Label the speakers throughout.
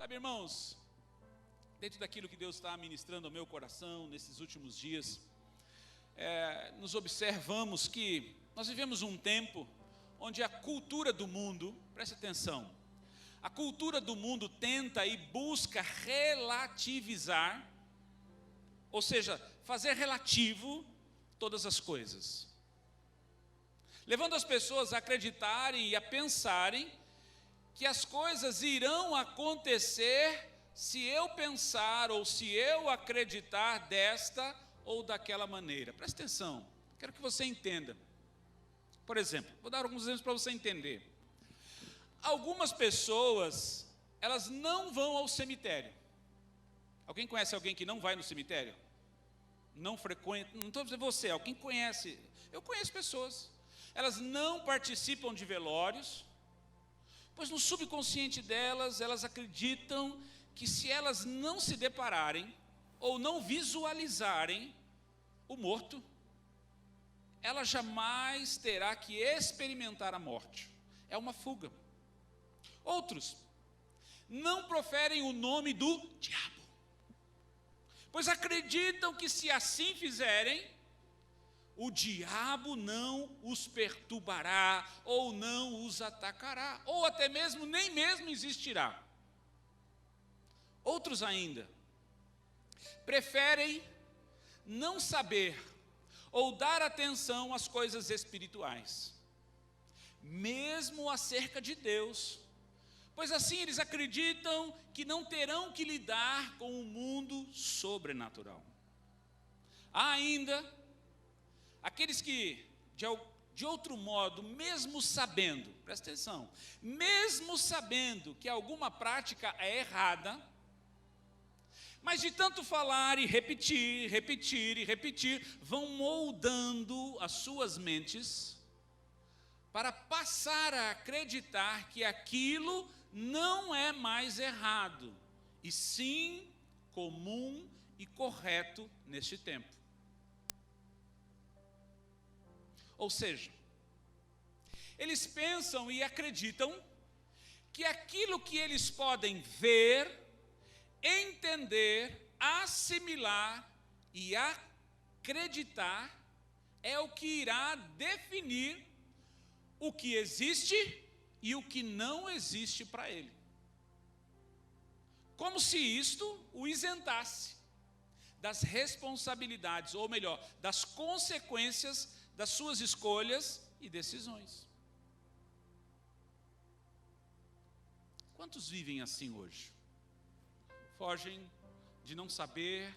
Speaker 1: Sabe, irmãos, dentro daquilo que Deus está ministrando ao meu coração nesses últimos dias, nos observamos que nós vivemos um tempo onde a cultura do mundo, preste atenção, a cultura do mundo tenta e busca relativizar, ou seja, fazer relativo todas as coisas, levando as pessoas a acreditarem e a pensarem que as coisas irão acontecer se eu pensar ou se eu acreditar desta ou daquela maneira. Preste atenção, quero que você entenda. Por exemplo, vou dar alguns exemplos para você entender. Algumas pessoas, elas não vão ao cemitério. Alguém conhece alguém que não vai no cemitério? Não frequenta, não estou dizendo você, alguém conhece? Eu conheço pessoas. Elas não participam de velórios, pois no subconsciente delas, elas acreditam que se elas não se depararem ou não visualizarem o morto, ela jamais terá que experimentar a morte. É uma fuga. Outros não proferem o nome do diabo, pois acreditam que se assim fizerem, o diabo não os perturbará, ou não os atacará, ou até mesmo, nem mesmo existirá. Outros ainda preferem não saber ou dar atenção às coisas espirituais, mesmo acerca de Deus, pois assim eles acreditam que não terão que lidar com o mundo sobrenatural. Há ainda aqueles que, de outro modo, mesmo sabendo, presta atenção, mesmo sabendo que alguma prática é errada, mas de tanto falar e repetir, vão moldando as suas mentes para passar a acreditar que aquilo não é mais errado, e sim comum e correto neste tempo. Ou seja, eles pensam e acreditam que aquilo que eles podem ver, entender, assimilar e acreditar é o que irá definir o que existe e o que não existe para ele. Como se isto o isentasse das responsabilidades, ou melhor, das consequências das suas escolhas e decisões. Quantos vivem assim hoje? Fogem de não saber,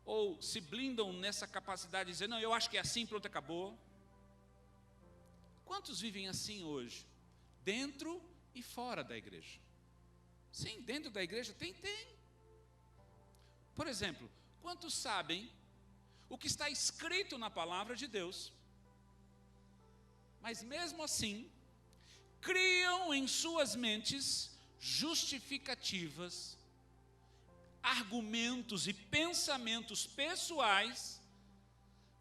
Speaker 1: ou se blindam nessa capacidade de dizer, não, eu acho que é assim, pronto, acabou. Quantos vivem assim hoje? Dentro e fora da igreja. Sim, dentro da igreja tem. Por exemplo, quantos sabem o que está escrito na palavra de Deus, mas mesmo assim, criam em suas mentes justificativas, argumentos e pensamentos pessoais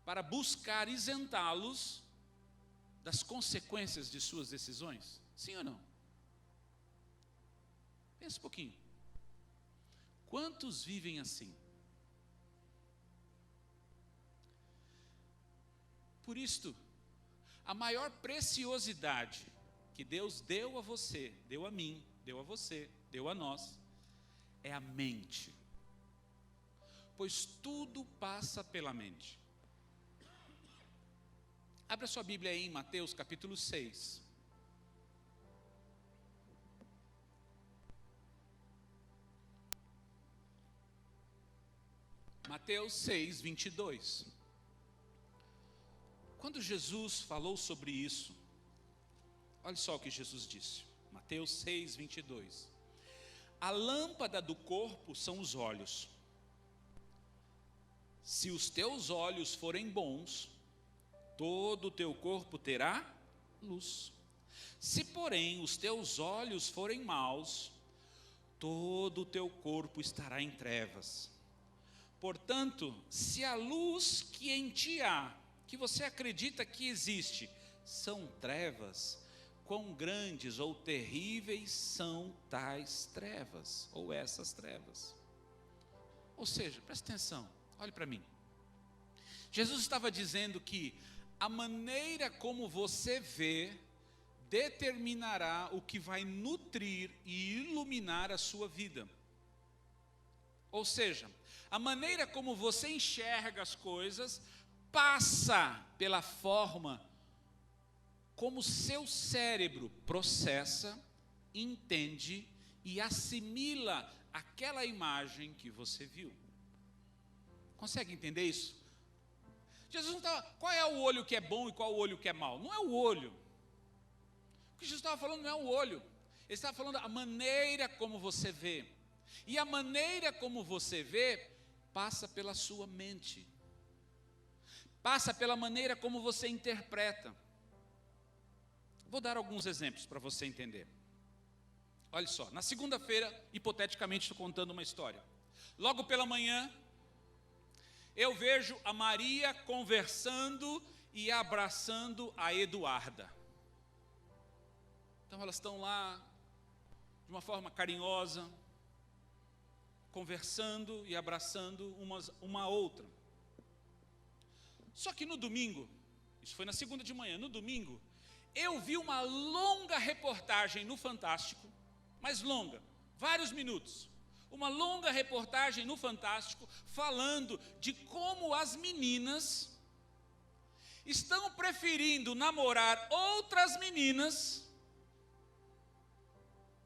Speaker 1: para buscar isentá-los das consequências de suas decisões? Sim ou não? Pensa um pouquinho. Quantos vivem assim? Por isto, a maior preciosidade que Deus deu a você, deu a mim, deu a você, deu a nós, é a mente. Pois tudo passa pela mente. Abra sua Bíblia aí em Mateus capítulo 6. Mateus 6, 22. Quando Jesus falou sobre isso, olha só o que Jesus disse. Mateus 6, 22. A lâmpada do corpo são os olhos. Se os teus olhos forem bons, todo o teu corpo terá luz. Se, porém, os teus olhos forem maus, todo o teu corpo estará em trevas. Portanto, se a luz que em ti há, que você acredita que existe, são trevas, quão grandes ou terríveis são tais trevas, ou essas trevas. Ou seja, presta atenção, olhe para mim. Jesus estava dizendo que a maneira como você vê determinará o que vai nutrir e iluminar a sua vida. Ou seja, a maneira como você enxerga as coisas passa pela forma como seu cérebro processa, entende e assimila aquela imagem que você viu. Consegue entender isso? Jesus não estava, qual é o olho que é bom e qual o olho que é mau? Não é o olho. O que Jesus estava falando não é o olho. Ele estava falando a maneira como você vê. E a maneira como você vê passa pela sua mente. Passa pela maneira como você interpreta. Vou dar alguns exemplos para você entender. Olha só, na segunda-feira, hipoteticamente estou contando uma história. Logo pela manhã, eu vejo a Maria conversando e abraçando a Eduarda. Então elas estão lá, de uma forma carinhosa, conversando e abraçando uma a outra. Só que no domingo, isso foi na segunda de manhã, no domingo, eu vi uma longa reportagem no Fantástico, mas longa, vários minutos. Uma longa reportagem no Fantástico falando de como as meninas estão preferindo namorar outras meninas,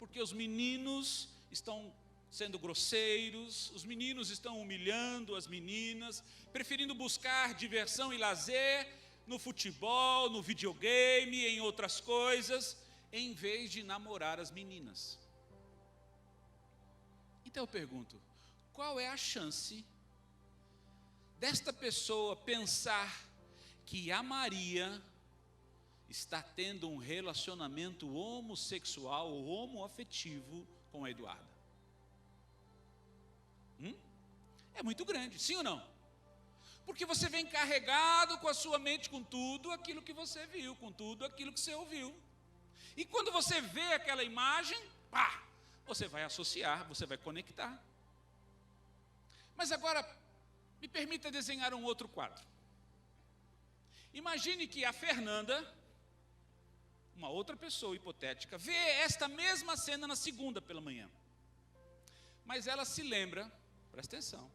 Speaker 1: porque os meninos estão sendo grosseiros, os meninos estão humilhando as meninas, preferindo buscar diversão e lazer no futebol, no videogame, em outras coisas, em vez de namorar as meninas. Então eu pergunto, qual é a chance desta pessoa pensar que a Maria está tendo um relacionamento homossexual ou homoafetivo com a Eduarda? É muito grande, sim ou não? Porque você vem carregado com a sua mente com tudo aquilo que você viu, com tudo aquilo que você ouviu. E quando você vê aquela imagem, pá, você vai associar, você vai conectar. Mas agora, me permita desenhar um outro quadro. Imagine que a Fernanda, uma outra pessoa hipotética, vê esta mesma cena na segunda pela manhã. Mas ela se lembra, presta atenção,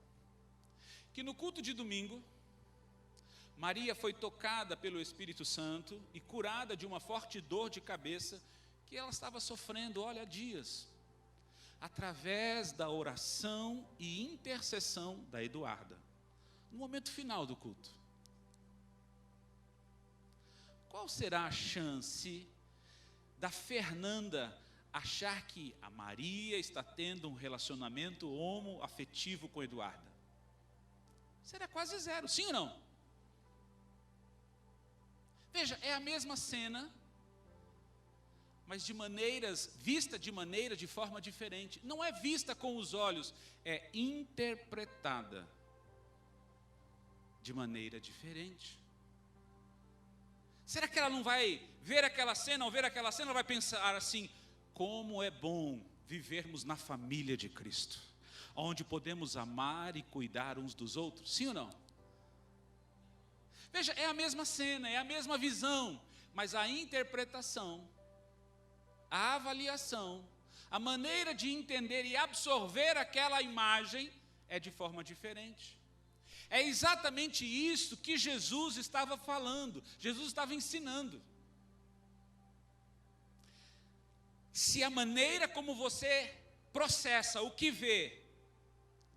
Speaker 1: que no culto de domingo, Maria foi tocada pelo Espírito Santo e curada de uma forte dor de cabeça que ela estava sofrendo, olha, há dias, através da oração e intercessão da Eduarda, no momento final do culto. Qual será a chance da Fernanda achar que a Maria está tendo um relacionamento homoafetivo com a Eduarda? Será quase zero, sim ou não? Veja, é a mesma cena, mas vista de forma diferente. Não é vista com os olhos, é interpretada de maneira diferente. Será que ela não vai ver aquela cena, ao ver aquela cena, ela vai pensar assim, como é bom vivermos na família de Cristo, onde podemos amar e cuidar uns dos outros, sim ou não? Veja, é a mesma cena, é a mesma visão, mas a interpretação, a avaliação, a maneira de entender e absorver aquela imagem é de forma diferente. É exatamente isso que Jesus estava falando, Jesus estava ensinando. Se a maneira como você processa o que vê,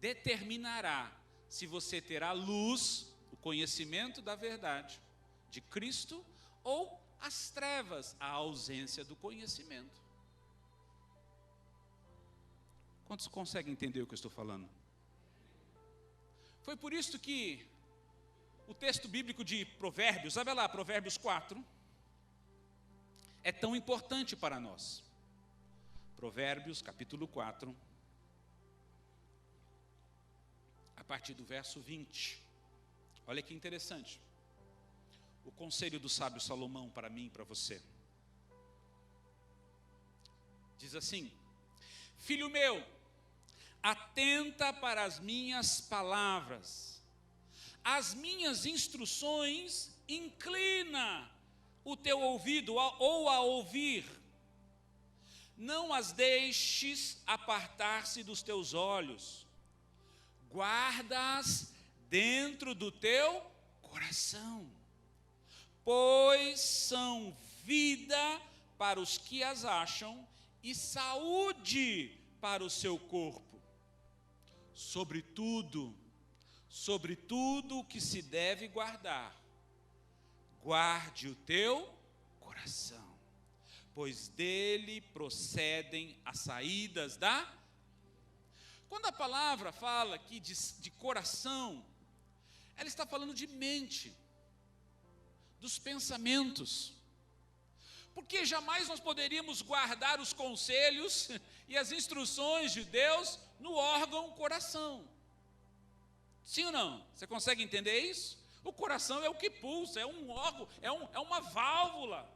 Speaker 1: determinará se você terá luz, o conhecimento da verdade de Cristo, ou as trevas, a ausência do conhecimento. Quantos conseguem entender o que eu estou falando? Foi por isso que o texto bíblico de Provérbios, sabe lá, Provérbios 4, é tão importante para nós. Provérbios, capítulo 4, a partir do verso 20. Olha que interessante. O conselho do sábio Salomão para mim e para você. Diz assim: filho meu, atenta para as minhas palavras, as minhas instruções, inclina o teu ouvido ou a ouvir, não as deixes apartar-se dos teus olhos, guarda-as dentro do teu coração, pois são vida para os que as acham e saúde para o seu corpo. Sobretudo o que se deve guardar, guarde o teu coração, pois dele procedem as saídas da... Quando a palavra fala aqui de coração, ela está falando de mente, dos pensamentos, porque jamais nós poderíamos guardar os conselhos e as instruções de Deus no órgão coração. Sim ou não? Você consegue entender isso? O coração é o que pulsa, é um órgão, é uma válvula.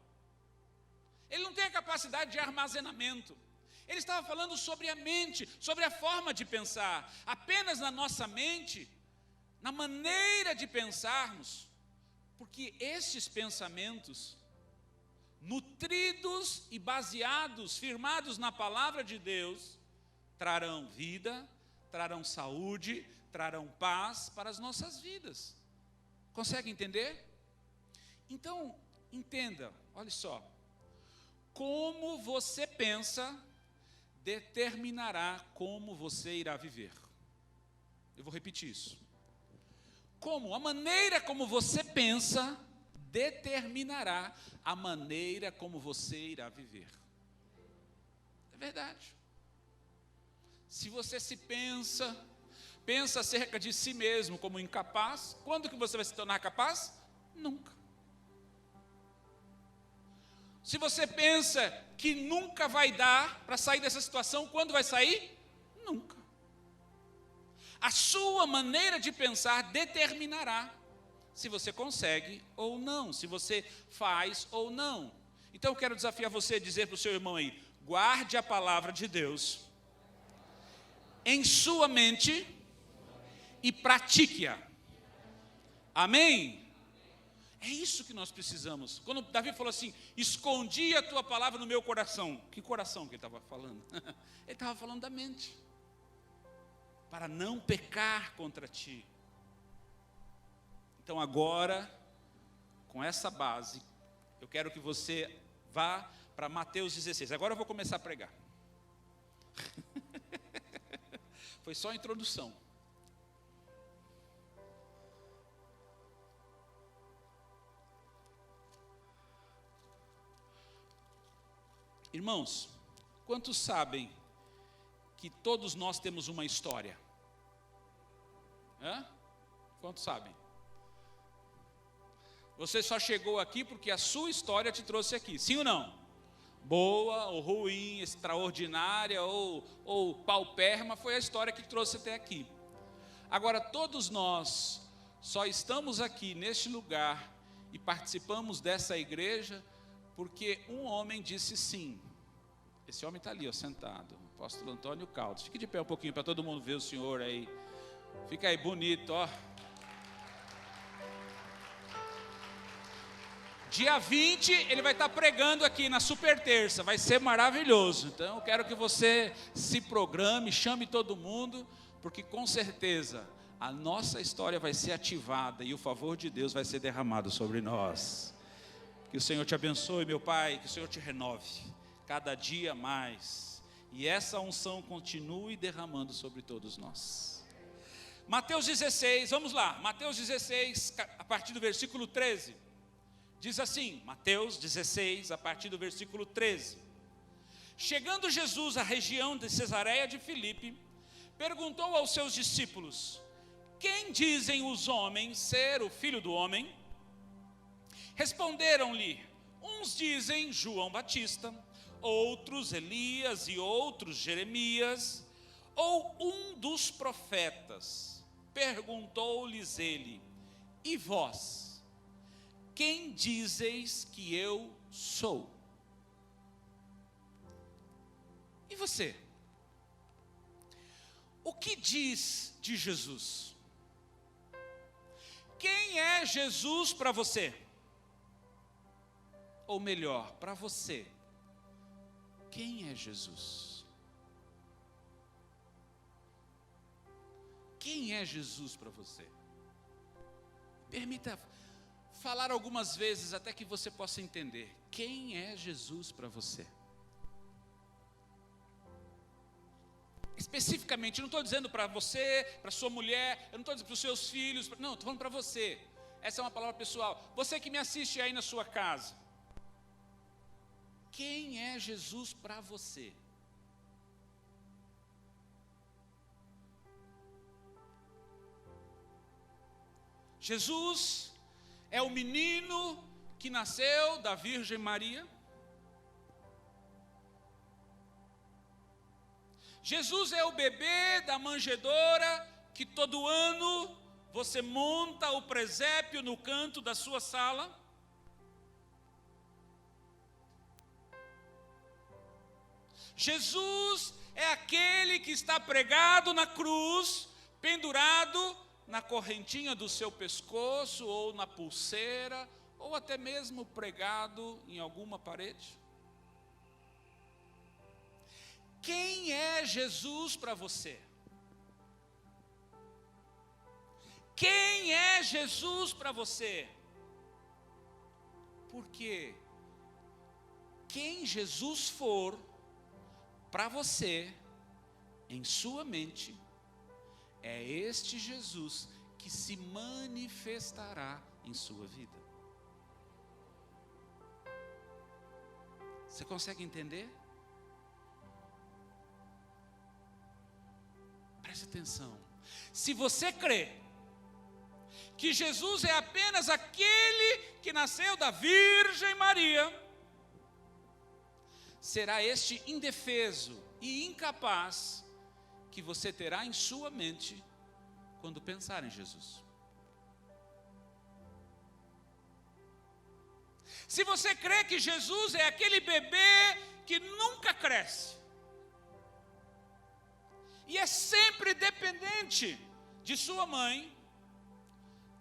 Speaker 1: Ele não tem a capacidade de armazenamento. Ele estava falando sobre a mente, sobre a forma de pensar. Apenas na nossa mente, na maneira de pensarmos, porque estes pensamentos, nutridos e baseados, firmados na palavra de Deus, trarão vida, trarão saúde, trarão paz para as nossas vidas. Consegue entender? Então, entenda, olha só, como você pensa determinará como você irá viver. Eu vou repetir isso. A maneira como você pensa determinará a maneira como você irá viver. É verdade. Se você se pensa acerca de si mesmo como incapaz, quando que você vai se tornar capaz? Nunca. Se você pensa que nunca vai dar para sair dessa situação, quando vai sair? Nunca. A sua maneira de pensar determinará se você consegue ou não, se você faz ou não. Então eu quero desafiar você a dizer para o seu irmão aí: guarde a palavra de Deus em sua mente e pratique-a. Amém? É isso que nós precisamos. Quando Davi falou assim: escondi a tua palavra no meu coração. Que coração que ele estava falando? Ele estava falando da mente, para não pecar contra ti. Então agora, com essa base, eu quero que você vá para Mateus 16. Agora eu vou começar a pregar. Foi só a introdução. Irmãos, quantos sabem que todos nós temos uma história? Quantos sabem? Você só chegou aqui porque a sua história te trouxe aqui, sim ou não? Boa ou ruim, extraordinária ou paupérrima, foi a história que te trouxe até aqui. Agora, todos nós só estamos aqui neste lugar e participamos dessa igreja porque um homem disse sim. Esse homem está ali, ó, sentado, o apóstolo Antônio Caldas. Fique de pé um pouquinho para todo mundo ver o senhor aí. Fica aí bonito, ó. Dia 20 ele vai estar pregando aqui na Super Terça, vai ser maravilhoso. Então eu quero que você se programe, chame todo mundo, porque com certeza a nossa história vai ser ativada e o favor de Deus vai ser derramado sobre nós. Que o Senhor te abençoe, meu Pai, que o Senhor te renove cada dia mais, e essa unção continue derramando sobre todos nós. Mateus 16, vamos lá, Mateus 16, a partir do versículo 13, diz assim, Mateus 16, a partir do versículo 13: chegando Jesus à região de Cesareia de Filipe, perguntou aos seus discípulos: quem dizem os homens ser o Filho do Homem? Responderam-lhe: uns dizem João Batista, outros Elias e outros Jeremias, ou um dos profetas. Perguntou-lhes ele: e vós, quem dizeis que eu sou? E você? O que diz de Jesus? Quem é Jesus para você? Ou melhor, para você, quem é Jesus? Quem é Jesus para você? Permita falar algumas vezes até que você possa entender. Quem é Jesus para você? Especificamente, eu não estou dizendo para você, para sua mulher, eu não estou dizendo para os seus filhos, não, estou falando para você. Essa é uma palavra pessoal. Você que me assiste aí na sua casa. Quem é Jesus para você? Jesus é o menino que nasceu da Virgem Maria. Jesus é o bebê da manjedoura que todo ano você monta o presépio no canto da sua sala. Jesus é aquele que está pregado na cruz, pendurado na correntinha do seu pescoço, ou na pulseira, ou até mesmo pregado em alguma parede. Quem é Jesus para você? Quem é Jesus para você? Porque quem Jesus for para você, em sua mente, é este Jesus que se manifestará em sua vida. Você consegue entender? Preste atenção. Se você crê que Jesus é apenas aquele que nasceu da Virgem Maria, será este indefeso e incapaz que você terá em sua mente quando pensar em Jesus. Se você crê que Jesus é aquele bebê que nunca cresce e é sempre dependente de sua mãe,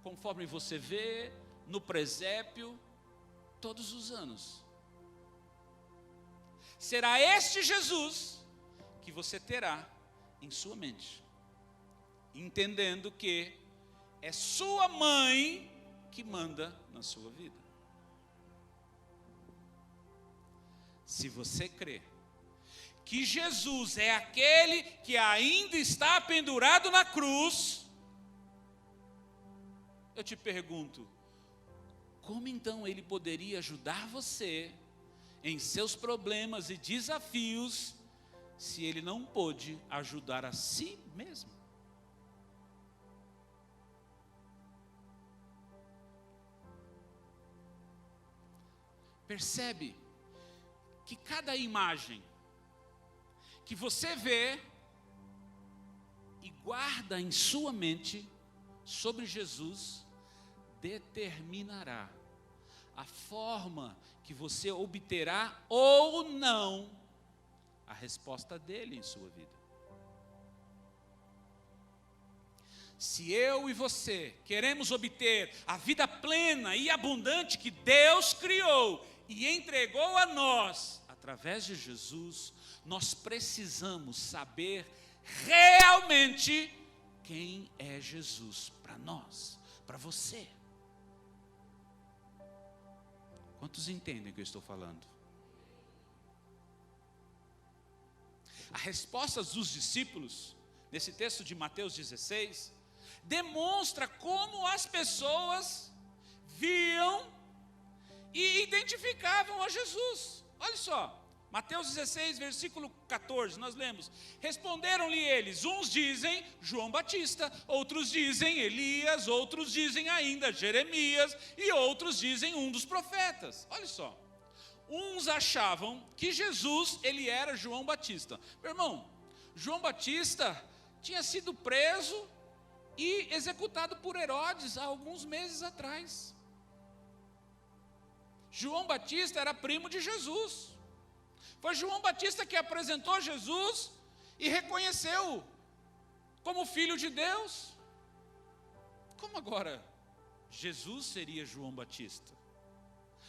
Speaker 1: conforme você vê no presépio todos os anos, será este Jesus que você terá em sua mente, entendendo que é sua mãe que manda na sua vida. Se você crê que Jesus é aquele que ainda está pendurado na cruz, eu te pergunto, como então ele poderia ajudar você em seus problemas e desafios, se ele não pôde ajudar a si mesmo? Percebe que cada imagem que você vê e guarda em sua mente sobre Jesus determinará a forma que você obterá ou não a resposta dele em sua vida. Se eu e você queremos obter a vida plena e abundante que Deus criou e entregou a nós através de Jesus, nós precisamos saber realmente quem é Jesus para nós, para você. Quantos entendem o que eu estou falando? A resposta dos discípulos, nesse texto de Mateus 16, demonstra como as pessoas viam e identificavam a Jesus. Olha só, Mateus 16, versículo 14, nós lemos: responderam-lhe eles, uns dizem João Batista, outros dizem Elias, outros dizem ainda Jeremias, e outros dizem um dos profetas. Olha só, uns achavam que Jesus, ele era João Batista. Meu irmão, João Batista tinha sido preso e executado por Herodes há alguns meses atrás. João Batista era primo de Jesus. Foi João Batista que apresentou Jesus e reconheceu como filho de Deus. Como agora Jesus seria João Batista?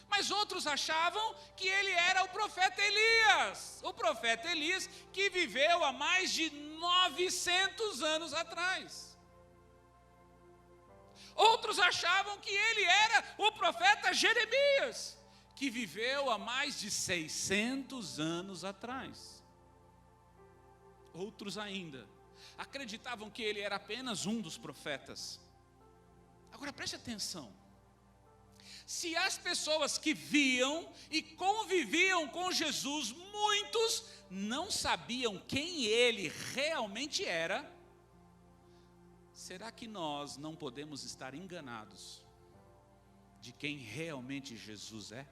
Speaker 1: Mas outros achavam que ele era o profeta Elias. O profeta Elias que viveu há mais de 900 anos atrás. Outros achavam que ele era o profeta Jeremias, que viveu há mais de 600 anos atrás. Outros ainda acreditavam que ele era apenas um dos profetas. Agora preste atenção. Se as pessoas que viam e conviviam com Jesus, muitos não sabiam quem ele realmente era, será que nós não podemos estar enganados de quem realmente Jesus é?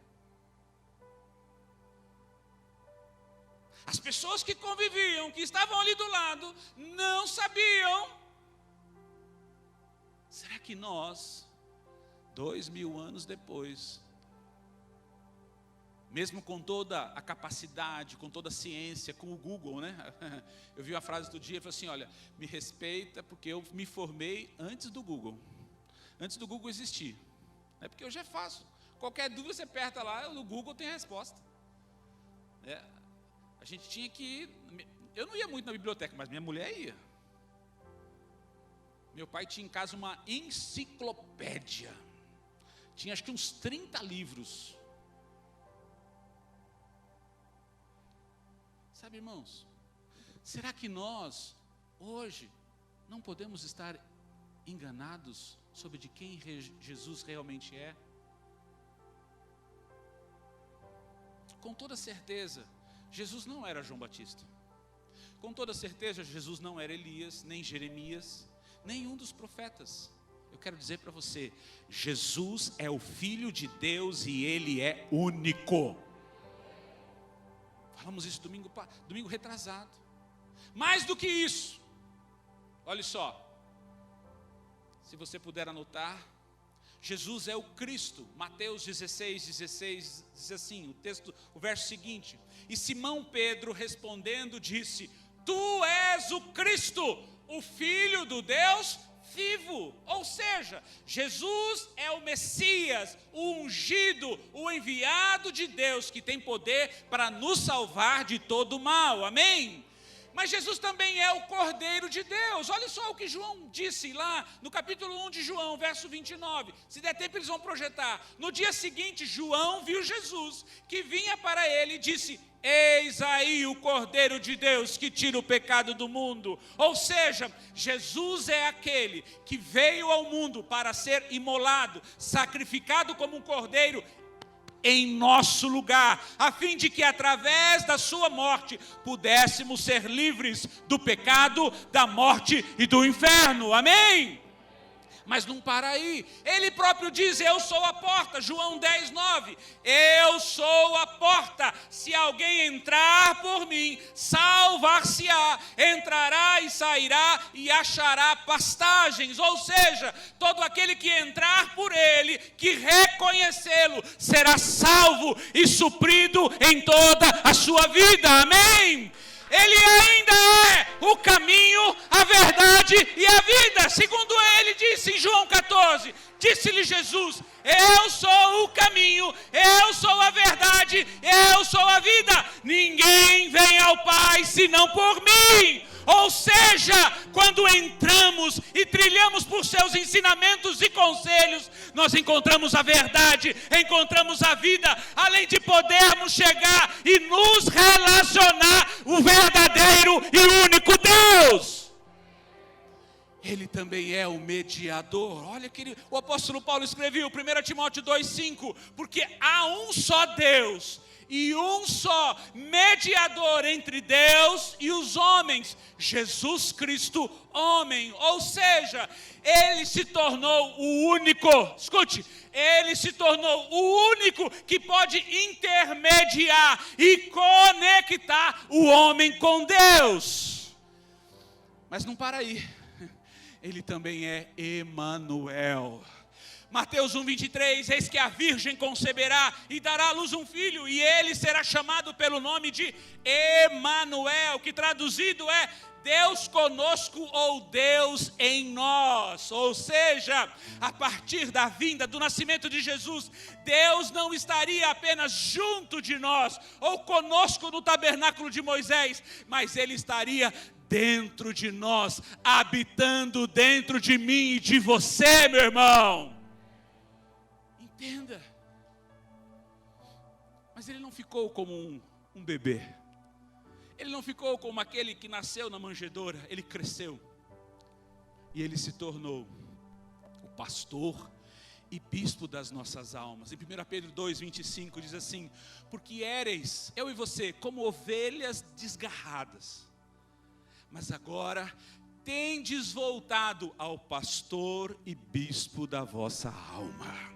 Speaker 1: As pessoas que conviviam, que estavam ali do lado, não sabiam. Será que nós, 2000 anos depois, mesmo com toda a capacidade, com toda a ciência, com o Google, né? Eu vi uma frase do dia, falou assim, olha, me respeita porque eu me formei antes do Google existir. É porque eu já faço. Qualquer dúvida você aperta lá, no Google tem a resposta. A gente tinha que ir, eu não ia muito na biblioteca, mas minha mulher ia. Meu pai tinha em casa uma enciclopédia. Tinha acho que uns 30 livros. Sabe, irmãos, será que nós, hoje, não podemos estar enganados sobre de quem Jesus realmente é? Com toda certeza, Jesus não era João Batista. Com toda certeza, Jesus não era Elias, nem Jeremias, nenhum dos profetas. Eu quero dizer para você, Jesus é o Filho de Deus e Ele é único. Falamos isso domingo retrasado. Mais do que isso, olha só, se você puder anotar, Jesus é o Cristo. Mateus 16 diz assim, o verso seguinte: e Simão Pedro respondendo disse, tu és o Cristo, o Filho do Deus vivo. Ou seja, Jesus é o Messias, o ungido, o enviado de Deus, que tem poder para nos salvar de todo o mal, amém? Mas Jesus também é o Cordeiro de Deus. Olha só o que João disse lá no capítulo 1 de João, verso 29. Se der tempo eles vão projetar. No dia seguinte, João viu Jesus, que vinha para ele e disse, eis aí o Cordeiro de Deus que tira o pecado do mundo. Ou seja, Jesus é aquele que veio ao mundo para ser imolado, sacrificado como um cordeiro em nosso lugar, a fim de que através da sua morte pudéssemos ser livres do pecado, da morte e do inferno, amém? Mas não para aí, ele próprio diz, eu sou a porta, João 10:9, eu sou a porta, se alguém entrar por mim, salvar-se-á, entrará e sairá e achará pastagens, ou seja, todo aquele que entrar por ele, que reconhecê-lo, será salvo e suprido em toda a sua vida, amém? Ele ainda é o caminho, a verdade e a vida, segundo ele disse em João 14, disse-lhe Jesus, eu sou o caminho, eu sou a verdade, eu sou a vida, ninguém vem ao Pai senão por mim. Ou seja, quando entramos e trilhamos por seus ensinamentos e conselhos, nós encontramos a verdade, encontramos a vida, além de podermos chegar e nos relacionar o verdadeiro e único Deus. Ele também é o mediador. Olha que o apóstolo Paulo escreveu, 1 Timóteo 2:5, porque há um só Deus e um só mediador entre Deus e os homens, Jesus Cristo, homem. Ou seja, ele se tornou o único, escute, ele se tornou o único que pode intermediar e conectar o homem com Deus. Mas não para aí, ele também é Emanuel. Mateus 1:23, eis que a virgem conceberá e dará à luz um filho, e ele será chamado pelo nome de Emanuel, que traduzido é Deus conosco ou Deus em nós. Ou seja, a partir da vinda, do nascimento de Jesus, Deus não estaria apenas junto de nós, ou conosco no tabernáculo de Moisés, mas Ele estaria dentro de nós, habitando dentro de mim e de você, meu irmão. Entenda. Mas Ele não ficou como um bebê. Ele não ficou como aquele que nasceu na manjedoura. Ele cresceu. E Ele se tornou o pastor e bispo das nossas almas. Em 1 Pedro 2:25 diz assim: porque éreis, eu e você, como ovelhas desgarradas, mas agora tendes voltado ao pastor e bispo da vossa alma.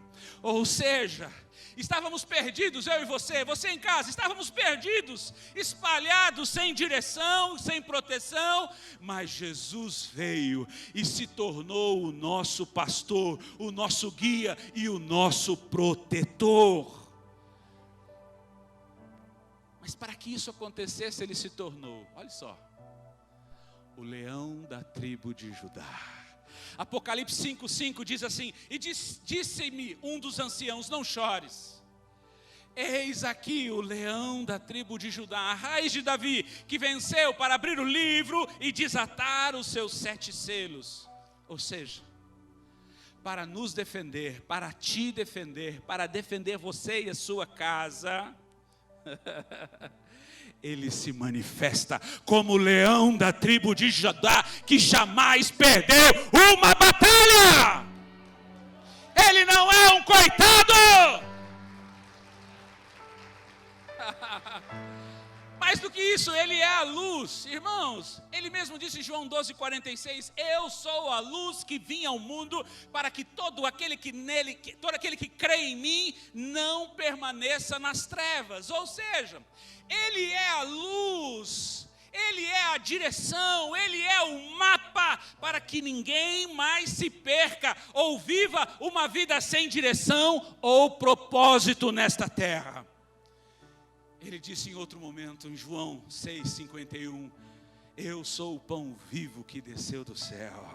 Speaker 1: Ou seja, estávamos perdidos, eu e você em casa, estávamos perdidos, espalhados, sem direção, sem proteção, mas Jesus veio e se tornou o nosso pastor, o nosso guia e o nosso protetor. Mas para que isso acontecesse, Ele se tornou, olha só, o leão da tribo de Judá. Apocalipse 5:5 diz assim: e disse-me um dos anciãos, não chores, eis aqui o leão da tribo de Judá, a raiz de Davi, que venceu para abrir o livro e desatar os seus 7 selos. Ou seja, para nos defender, para te defender, para defender você e a sua casa, Ele se manifesta como o leão da tribo de Judá, que jamais perdeu uma batalha. Ele não é um coitado. Mais do que isso, Ele é a luz. Irmãos, Ele mesmo disse em João 12:46, eu sou a luz que vim ao mundo, para que todo aquele que crê em mim, não permaneça nas trevas. Ou seja, Ele é a luz, Ele é a direção, Ele é o mapa, para que ninguém mais se perca, ou viva uma vida sem direção ou propósito nesta terra. Ele disse em outro momento, em João 6:51, eu sou o pão vivo que desceu do céu.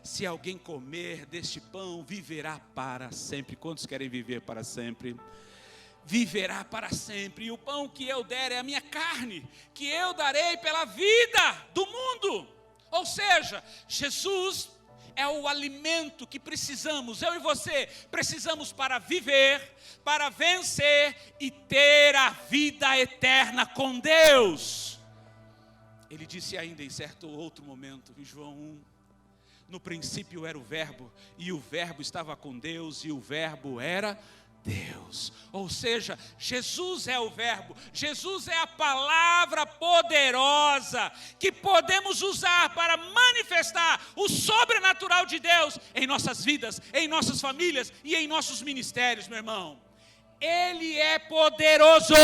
Speaker 1: Se alguém comer deste pão, viverá para sempre. Quantos querem viver para sempre? Viverá para sempre. E o pão que eu der é a minha carne, que eu darei pela vida do mundo. Ou seja, Jesus é o alimento que precisamos, eu e você precisamos para viver, para vencer e ter a vida eterna com Deus. Ele disse ainda em certo outro momento, em João 1, no princípio era o verbo, e o verbo estava com Deus, e o verbo era Deus. Ou seja, Jesus é o verbo, Jesus é a palavra poderosa que podemos usar para manifestar o sobrenatural de Deus em nossas vidas, em nossas famílias e em nossos ministérios, meu irmão. Ele é poderoso.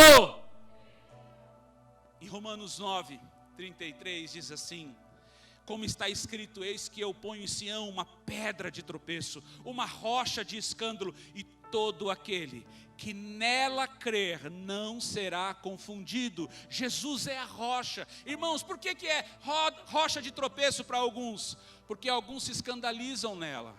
Speaker 1: Em Romanos 9:33 diz assim: como está escrito, eis que eu ponho em Sião uma pedra de tropeço, uma rocha de escândalo, e todo aquele que nela crer não será confundido. Jesus é a rocha. Irmãos, por que é rocha de tropeço para alguns? Porque alguns se escandalizam nela,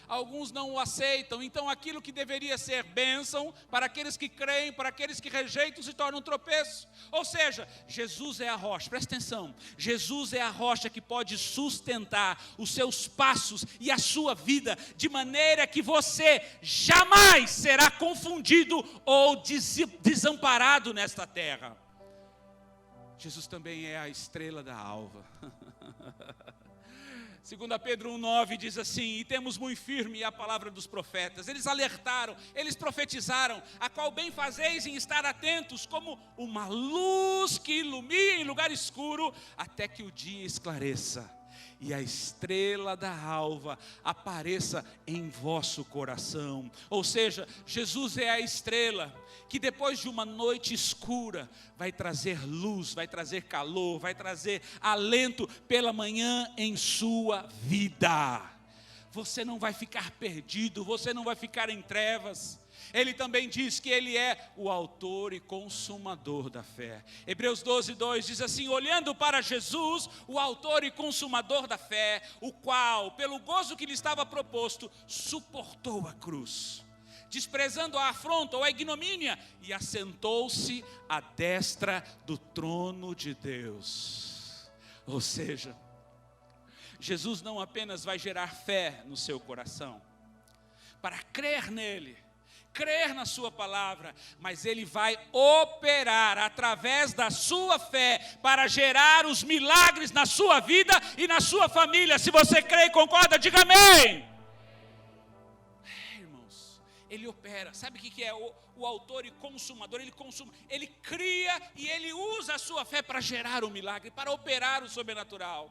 Speaker 1: alguns não o aceitam. Então aquilo que deveria ser bênção para aqueles que creem, para aqueles que rejeitam, se torna um tropeço. Ou seja, Jesus é a rocha, presta atenção, Jesus é a rocha que pode sustentar os seus passos e a sua vida, de maneira que você jamais será confundido ou desamparado nesta terra. Jesus também é a estrela da alva. 2 Pedro 1:9 diz assim: e temos muito firme a palavra dos profetas. Eles alertaram, eles profetizaram, a qual bem fazeis em estar atentos, como uma luz que ilumina em lugar escuro, até que o dia esclareça e a estrela da alva apareça em vosso coração. Ou seja, Jesus é a estrela que depois de uma noite escura vai trazer luz, vai trazer calor, vai trazer alento pela manhã em sua vida. você não vai ficar perdido, você não vai ficar em trevas. Ele também diz que Ele é o autor e consumador da fé. Hebreus 12:2 diz assim: olhando para Jesus, o autor e consumador da fé, o qual, pelo gozo que lhe estava proposto, suportou a cruz, desprezando a afronta ou a ignomínia, e assentou-se à destra do trono de Deus. Ou seja, Jesus não apenas vai gerar fé no seu coração, para crer nele, crer na sua palavra, mas Ele vai operar através da sua fé para gerar os milagres na sua vida e na sua família. Se você crê e concorda, diga amém. Irmãos, Ele opera. Sabe o que é o autor e consumador? Ele consuma, Ele cria e Ele usa a sua fé para gerar o milagre, para operar o sobrenatural.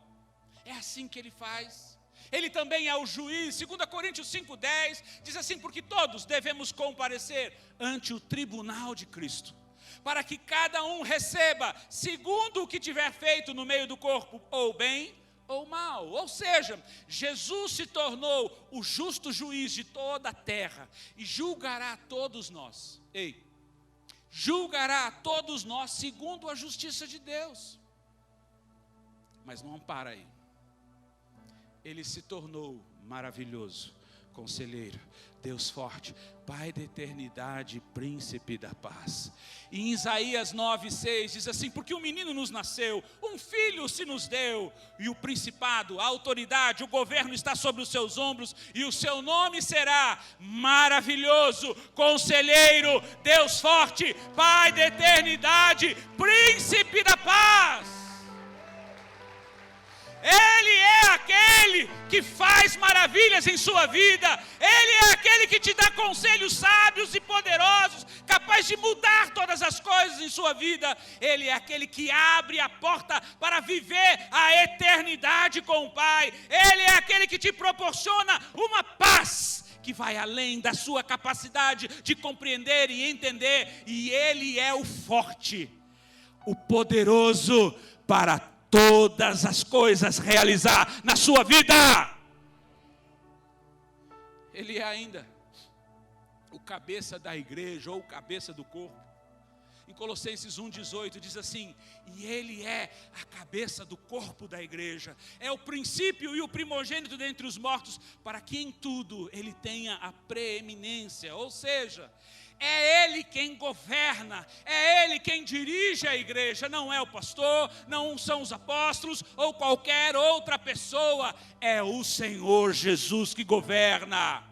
Speaker 1: É assim que Ele faz. Ele também é o juiz. 2 Coríntios 5:10 diz assim: porque todos devemos comparecer ante o tribunal de Cristo, para que cada um receba segundo o que tiver feito no meio do corpo, ou bem ou mal. Ou seja, Jesus se tornou o justo juiz de toda a terra e julgará a todos nós. Julgará a todos nós segundo a justiça de Deus. Mas não para aí. Ele se tornou maravilhoso, conselheiro, Deus forte, Pai da eternidade, príncipe da paz. E em Isaías 9:6 diz assim: porque um menino nos nasceu, um filho se nos deu, e o principado, a autoridade, o governo está sobre os seus ombros, e o seu nome será maravilhoso, conselheiro, Deus forte, Pai da eternidade, príncipe da paz. Ele é aquele que faz maravilhas em sua vida. Ele é aquele que te dá conselhos sábios e poderosos, capaz de mudar todas as coisas em sua vida. Ele é aquele que abre a porta para viver a eternidade com o Pai. Ele é aquele que te proporciona uma paz que vai além da sua capacidade de compreender e entender. E Ele é o forte, o poderoso para todas as coisas realizar na sua vida. Ele é ainda o cabeça da igreja, ou o cabeça do corpo. Em Colossenses 1:18 diz assim: e Ele é a cabeça do corpo da igreja, é o princípio e o primogênito dentre os mortos, para que em tudo Ele tenha a preeminência. Ou seja, é Ele quem governa, é Ele quem dirige a igreja, não é o pastor, não são os apóstolos ou qualquer outra pessoa, é o Senhor Jesus que governa.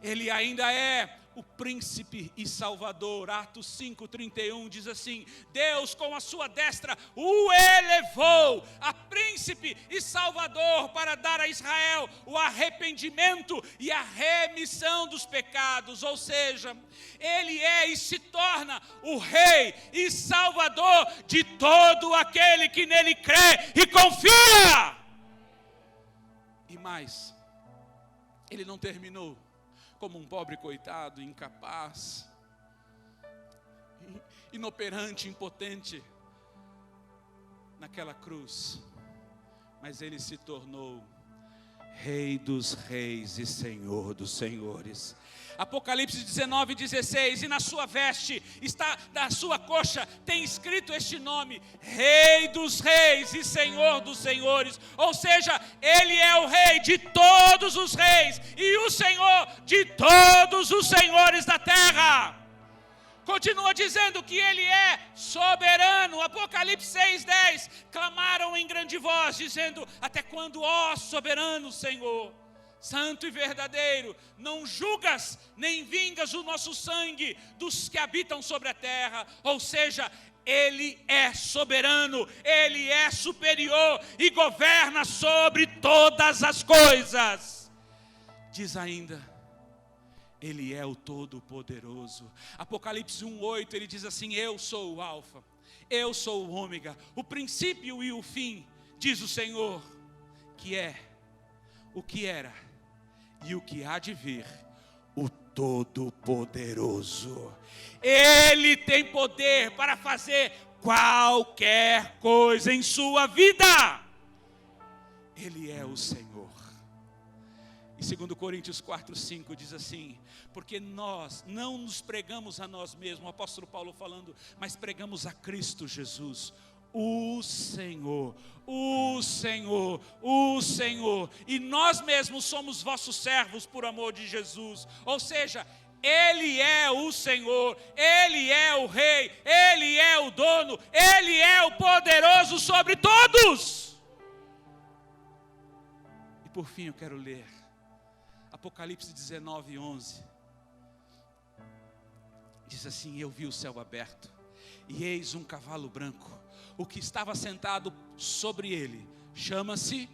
Speaker 1: Ele ainda é o príncipe e salvador. Atos 5:31 diz assim: Deus com a sua destra o elevou a príncipe e salvador para dar a Israel o arrependimento e a remissão dos pecados. Ou seja, Ele é e se torna o rei e salvador de todo aquele que nele crê e confia. E mais, Ele não terminou como um pobre coitado, incapaz, inoperante, impotente naquela cruz, mas Ele se tornou Rei dos reis e Senhor dos senhores. Apocalipse 19:16, e na sua veste, está na sua coxa, tem escrito este nome: Rei dos reis e Senhor dos senhores. Ou seja, Ele é o Rei de todos os reis e o Senhor de todos os senhores da terra. Continua dizendo que Ele é soberano. Apocalipse 6:10, clamaram em grande voz, dizendo: até quando, ó soberano Senhor, santo e verdadeiro, não julgas nem vingas o nosso sangue dos que habitam sobre a terra? Ou seja, Ele é soberano, Ele é superior e governa sobre todas as coisas. Diz ainda: Ele é o Todo-Poderoso. Apocalipse 1:8, Ele diz assim: eu sou o Alfa, eu sou o Ômega, o princípio e o fim, diz o Senhor, que é, o que era e o que há de vir, o Todo-Poderoso. Ele tem poder para fazer qualquer coisa em sua vida. Ele é o Senhor. E 2 Coríntios 4:5 diz assim: porque nós não nos pregamos a nós mesmos, o apóstolo Paulo falando, mas pregamos a Cristo Jesus, o Senhor, o Senhor, o Senhor, e nós mesmos somos vossos servos por amor de Jesus. Ou seja, Ele é o Senhor, Ele é o Rei, Ele é o dono, Ele é o poderoso sobre todos. E por fim eu quero ler Apocalipse 19:11. Diz assim: eu vi o céu aberto, e eis um cavalo branco, o que estava sentado sobre ele chama-se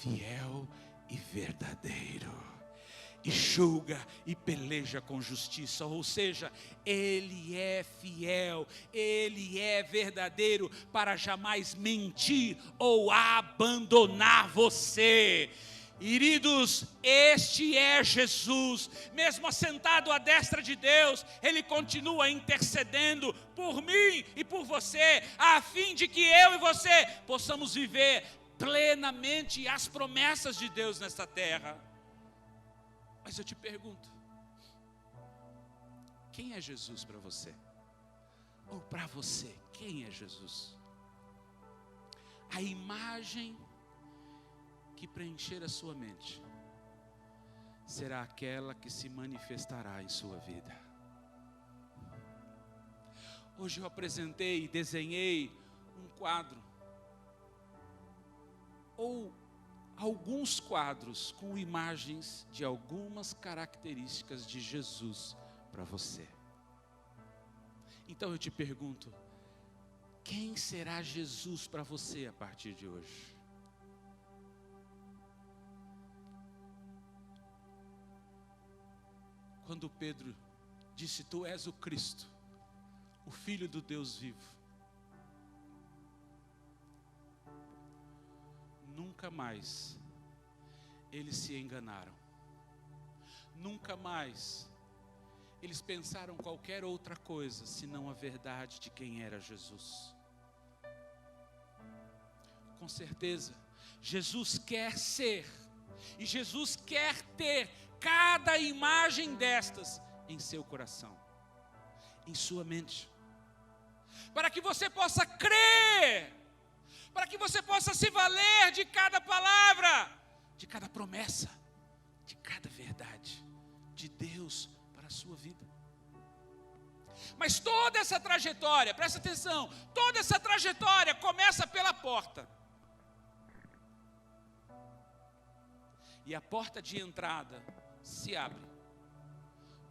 Speaker 1: Fiel e Verdadeiro, e julga e peleja com justiça. Ou seja, Ele é fiel, Ele é verdadeiro, para jamais mentir ou abandonar você. Queridos, este é Jesus, mesmo assentado à destra de Deus, Ele continua intercedendo por mim e por você, a fim de que eu e você possamos viver plenamente as promessas de Deus nesta terra. Mas eu te pergunto, quem é Jesus para você? Ou para você, quem é Jesus? A imagem que preencher a sua mente será aquela que se manifestará em sua vida. Hoje eu apresentei e desenhei um quadro, ou alguns quadros com imagens de algumas características de Jesus para você. Então eu te pergunto, quem será Jesus para você a partir de hoje? Quando Pedro disse: tu és o Cristo, o Filho do Deus vivo, nunca mais eles se enganaram, nunca mais eles pensaram qualquer outra coisa senão a verdade de quem era Jesus. Com certeza, Jesus quer ser, e Jesus quer ter cada imagem destas em seu coração, em sua mente, para que você possa crer, para que você possa se valer de cada palavra, de cada promessa, de cada verdade de Deus para a sua vida. Mas toda essa trajetória, presta atenção, toda essa trajetória começa pela porta. E a porta de entrada se abre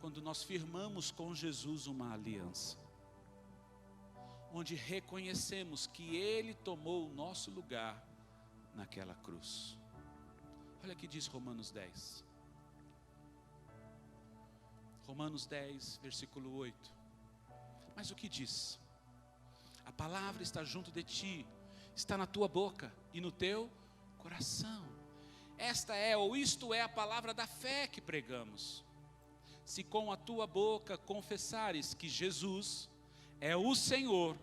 Speaker 1: quando nós firmamos com Jesus uma aliança, onde reconhecemos que Ele tomou o nosso lugar naquela cruz. Olha o que diz Romanos 10. Romanos 10, versículo 8. Mas o que diz? A palavra está junto de ti, está na tua boca e no teu coração. Esta é, ou isto é, a palavra da fé que pregamos. Se com a tua boca confessares que Jesus é o Senhor,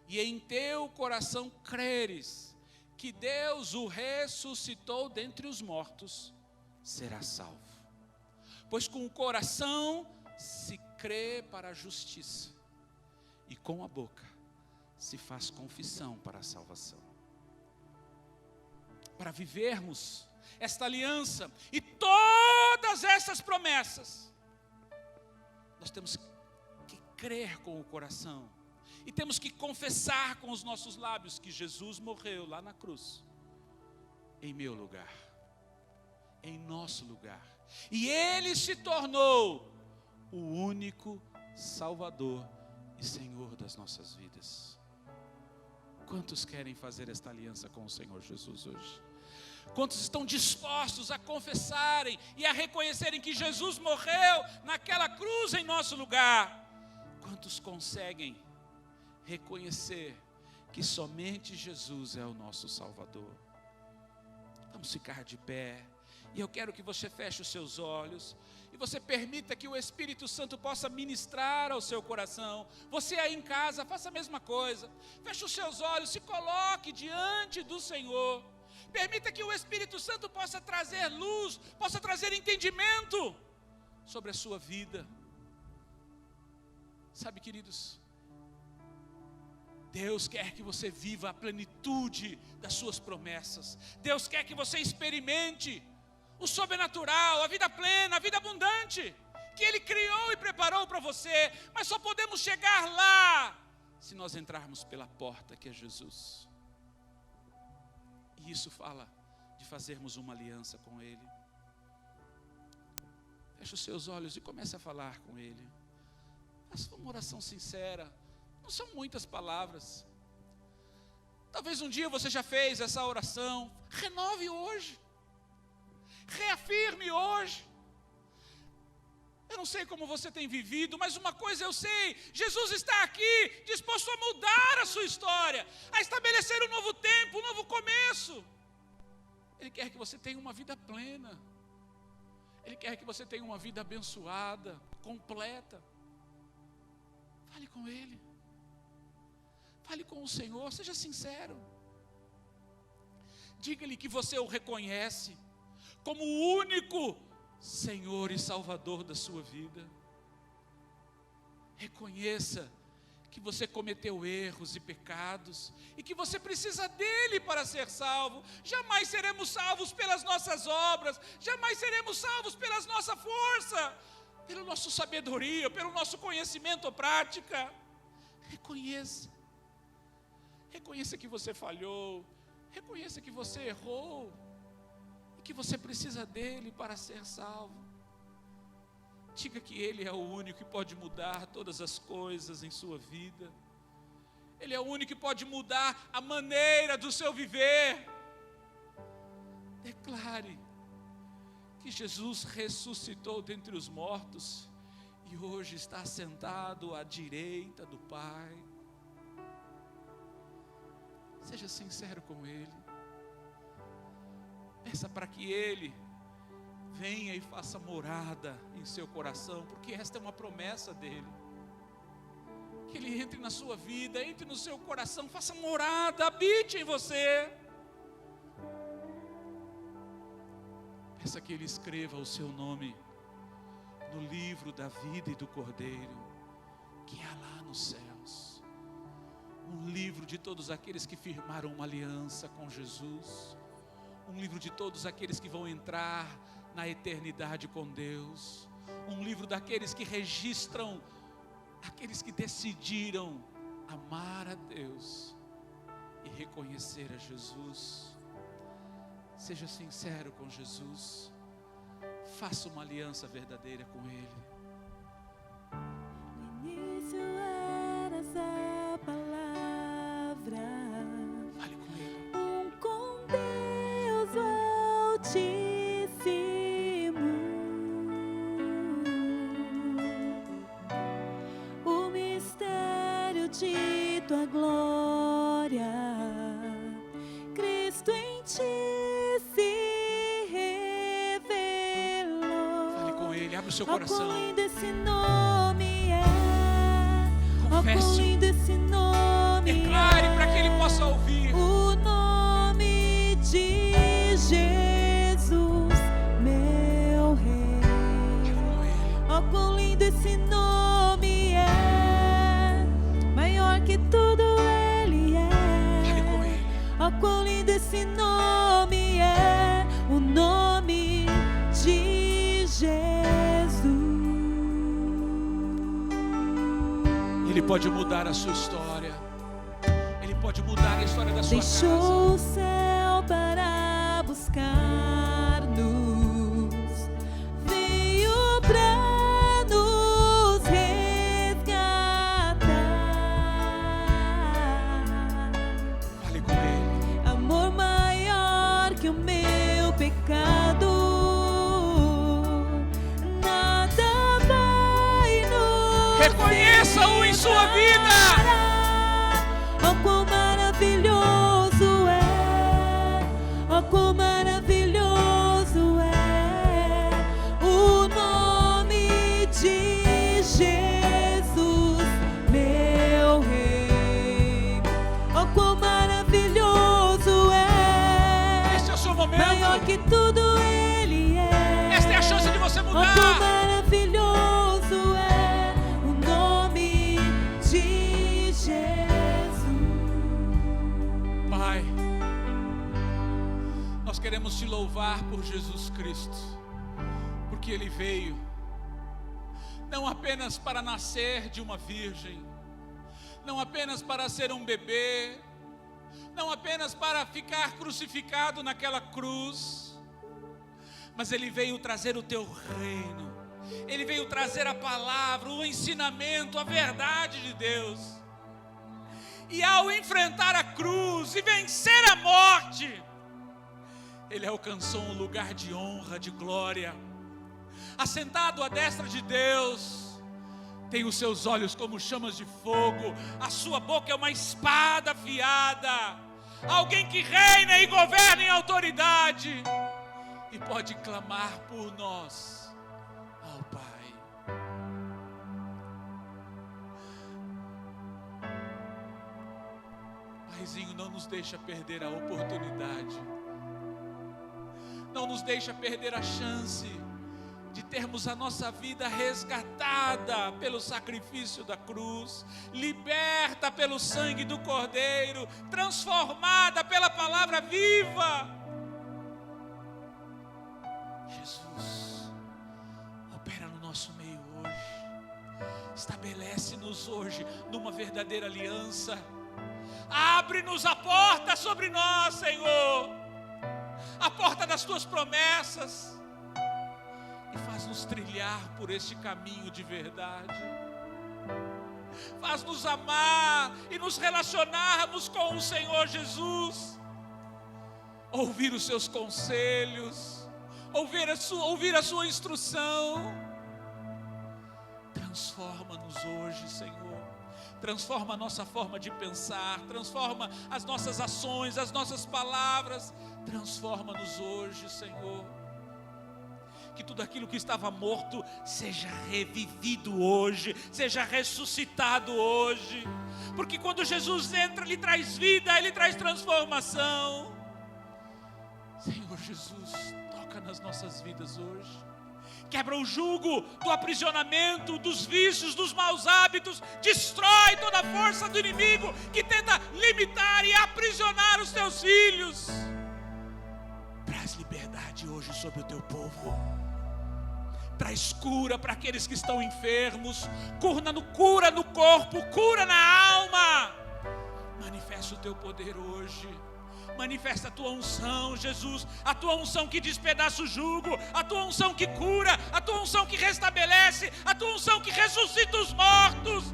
Speaker 1: e em teu coração creres que Deus o ressuscitou dentre os mortos, serás salvo. Pois com o coração se crê para a justiça, e com a boca se faz confissão para a salvação. Para vivermos esta aliança e todas essas promessas, nós temos que crer com o coração e temos que confessar com os nossos lábios que Jesus morreu lá na cruz, em meu lugar, em nosso lugar, e Ele se tornou o único Salvador e Senhor das nossas vidas. Quantos querem fazer esta aliança com o Senhor Jesus hoje? Quantos estão dispostos a confessarem e a reconhecerem que Jesus morreu naquela cruz em nosso lugar? Quantos conseguem reconhecer que somente Jesus é o nosso Salvador? Vamos ficar de pé. E eu quero que você feche os seus olhos e você permita que o Espírito Santo possa ministrar ao seu coração. Você aí em casa, faça a mesma coisa. Feche os seus olhos, se coloque diante do Senhor. Permita que o Espírito Santo possa trazer luz, possa trazer entendimento sobre a sua vida. Sabe, queridos, Deus quer que você viva a plenitude das suas promessas. Deus quer que você experimente o sobrenatural, a vida plena, a vida abundante que Ele criou e preparou para você. Mas só podemos chegar lá se nós entrarmos pela porta que é Jesus. E isso fala de fazermos uma aliança com Ele. Feche os seus olhos e comece a falar com Ele. Faça uma oração sincera. Não são muitas palavras. Talvez um dia você já fez essa oração. Renove hoje. Reafirme hoje. Eu não sei como você tem vivido, mas uma coisa eu sei: Jesus está aqui, disposto a mudar a sua história, a estabelecer um novo tempo, um novo começo. Ele quer que você tenha uma vida plena. Ele quer que você tenha uma vida abençoada, completa. Fale com Ele. Fale com o Senhor, seja sincero. Diga-lhe que você o reconhece como o único Senhor e Salvador da sua vida. Reconheça que você cometeu erros e pecados e que você precisa dele para ser salvo. Jamais seremos salvos pelas nossas obras, jamais seremos salvos pela nossa força, pela nossa sabedoria, pelo nosso conhecimento ou prática. Reconheça. Reconheça que você falhou, reconheça que você errou e que você precisa dele para ser salvo. Diga que Ele é o único que pode mudar todas as coisas em sua vida. Ele é o único que pode mudar a maneira do seu viver. Declare que Jesus ressuscitou dentre os mortos e hoje está sentado à direita do Pai. Seja sincero com Ele. Peça para que Ele venha e faça morada em seu coração, porque esta é uma promessa dEle. Que Ele entre na sua vida, entre no seu coração, faça morada, habite em você. Peça que Ele escreva o seu nome no livro da vida e do Cordeiro, que há lá nos céus. Um livro de todos aqueles que firmaram uma aliança com Jesus. Um livro de todos aqueles que vão entrar na eternidade com Deus. Um livro daqueles que registram aqueles que decidiram amar a Deus e reconhecer a Jesus. Seja sincero com Jesus. Faça uma aliança verdadeira com Ele.
Speaker 2: No início eras a palavra.
Speaker 1: Fale com Ele.
Speaker 2: Com Deus Altíssimo. O mistério de tua glória, Cristo em ti se revelou.
Speaker 1: Fale com Ele, abre o seu coração.
Speaker 2: Quão lindo esse nome é.
Speaker 1: Confesse.
Speaker 2: Quão lindo esse nome
Speaker 1: Declare para que Ele possa ouvir.
Speaker 2: O nome de Jesus, meu Rei. Ó, quão lindo esse nome é. Maior que tudo Ele é.
Speaker 1: Fale com Ele.
Speaker 2: Ó, quão lindo esse nome é. O nome de Jesus.
Speaker 1: Ele pode mudar a sua história. Ele pode mudar a história da sua casa.
Speaker 2: Deixou o céu para buscar-nos, veio para nos resgatar.
Speaker 1: Fale com Ele.
Speaker 2: Amor maior que o meu pecado, nada vai nos
Speaker 1: Reconheça-o em sua vida.
Speaker 2: Oh, quão maravilhoso é, oh, quão maravilhoso é o nome de Jesus, meu Rei. Oh, quão maravilhoso é, que tudo Ele é.
Speaker 1: Esta é a chance de você
Speaker 2: Oh,
Speaker 1: mudar.
Speaker 2: quão maravilhoso é o nome de Jesus.
Speaker 1: Pai, nós queremos te louvar por Jesus Cristo, porque Ele veio não apenas para nascer de uma virgem, não apenas para ser um bebê, não apenas para ficar crucificado naquela cruz, mas Ele veio trazer o teu reino, Ele veio trazer a palavra, o ensinamento, a verdade de Deus. E ao enfrentar a cruz e vencer a morte, Ele alcançou um lugar de honra, de glória. Assentado à destra de Deus, tem os seus olhos como chamas de fogo, a sua boca é uma espada afiada, alguém que reina e governa em autoridade, e pode clamar por nós ao Pai. Paizinho, não nos deixa perder a oportunidade, não nos deixa perder a chance de termos a nossa vida resgatada pelo sacrifício da cruz, liberta pelo sangue do Cordeiro, transformada pela palavra viva. Jesus, opera no nosso meio hoje, estabelece-nos hoje numa verdadeira aliança, abre-nos a porta sobre nós, Senhor, a porta das tuas promessas, e faz-nos trilhar por este caminho de verdade. Faz-nos amar e nos relacionarmos com o Senhor Jesus, ouvir os seus conselhos, ouvir a sua instrução. Transforma-nos hoje, Senhor. Transforma a nossa forma de pensar, transforma as nossas ações, as nossas palavras. Transforma-nos hoje, Senhor. Que tudo aquilo que estava morto seja revivido hoje, seja ressuscitado hoje. Porque quando Jesus entra, Ele traz vida, Ele traz transformação. Senhor Jesus, toca nas nossas vidas hoje. Quebra o jugo do aprisionamento, dos vícios, dos maus hábitos. Destrói toda a força do inimigo que tenta limitar e aprisionar os teus filhos. Traz liberdade hoje sobre o teu povo. Traz cura para aqueles que estão enfermos. Cura no corpo, cura na alma. Manifesta o teu poder hoje. Manifesta a tua unção, Jesus. A tua unção que despedaça o jugo, a tua unção que cura, a tua unção que restabelece, a tua unção que ressuscita os mortos.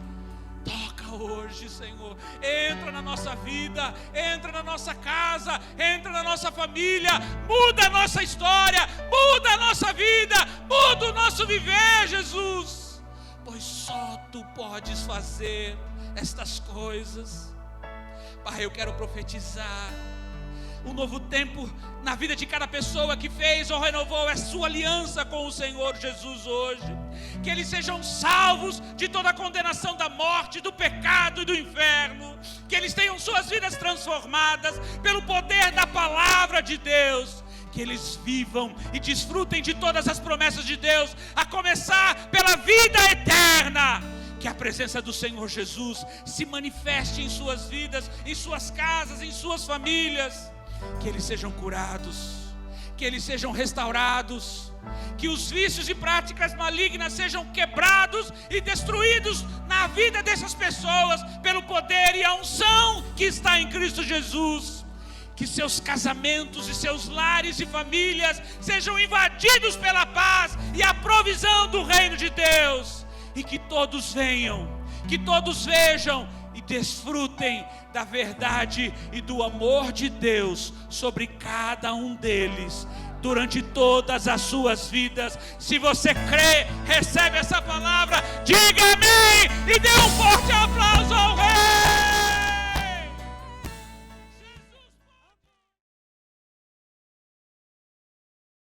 Speaker 1: Toca hoje, Senhor. Entra na nossa vida, entra na nossa casa, entra na nossa família. Muda a nossa história, muda a nossa vida, muda o nosso viver, Jesus. Pois só Tu podes fazer estas coisas. Pai, eu quero profetizar um novo tempo na vida de cada pessoa que fez ou renovou a sua aliança com o Senhor Jesus hoje. Que eles sejam salvos de toda a condenação da morte, do pecado e do inferno. Que eles tenham suas vidas transformadas pelo poder da palavra de Deus. Que eles vivam e desfrutem de todas as promessas de Deus, a começar pela vida eterna. Que a presença do Senhor Jesus se manifeste em suas vidas, em suas casas, em suas famílias. Que eles sejam curados, que eles sejam restaurados, que os vícios e práticas malignas sejam quebrados e destruídos na vida dessas pessoas, pelo poder e a unção que está em Cristo Jesus. Que seus casamentos e seus lares e famílias sejam invadidos pela paz e a provisão do reino de Deus. E que todos venham, que todos vejam e desfrutem da verdade e do amor de Deus sobre cada um deles, durante todas as suas vidas. Se você crê, recebe essa palavra, diga amém e dê um forte